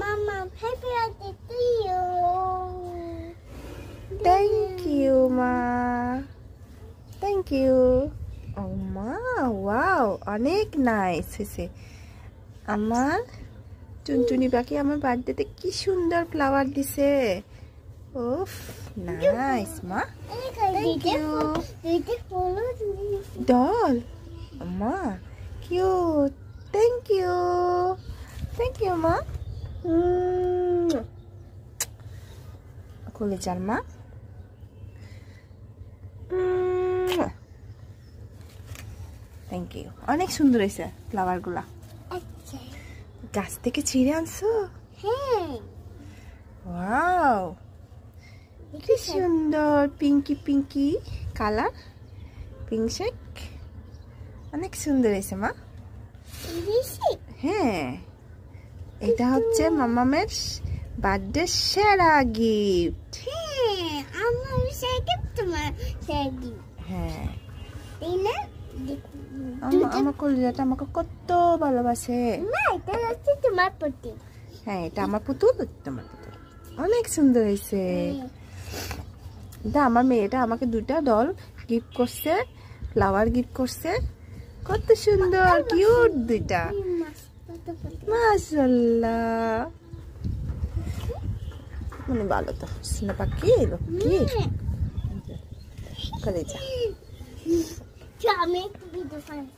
Mama, happy birthday to you. Thank you, Ma. Thank you. Oh, Ma, wow, অনেক nice হয়েছে। আমার টুনটুনি পাখি আমার বার্থডেতে কি সুন্দর ফ্লাওয়ার দিছে। ওফ, নাইস মা। Thank you. Doll. Ma, cute. Thank you. Thank you, Ma. খুলে যান মা। Thank you. অনেক সুন্দর হয়েছে ফ্লাওয়ার গুলা। গাছ থেকে ছিঁড়ে আনছো? হ্যাঁ। ওয়াও, কি সুন্দর pinky pinky colour, pink shake. অনেক সুন্দর হয়েছে মা। হ্যাঁ, এটা হচ্ছে মামামের বার্থডে সেরা গিফট। হ্যাঁ, আমার সেরা গিফট, তোমার সেরা গিফট। হ্যাঁ, তাই না? আমার কলিজাটা আমাকে কত ভালোবাসে। না, এটা হচ্ছে তোমার প্রতি। হ্যাঁ, এটা আমার পুতুল, তোমার পুতুল। অনেক সুন্দর হয়েছে। এটা আমার মেয়েটা আমাকে দুটা ডল গিফট করছে, ফ্লাওয়ার গিফট করছে। কত সুন্দর কিউট দুইটা, মাশাআল্লাহ। মানে ভালো তো সোনা পাখি কি করে যা। আমি একটু ভিডিও বানাবো।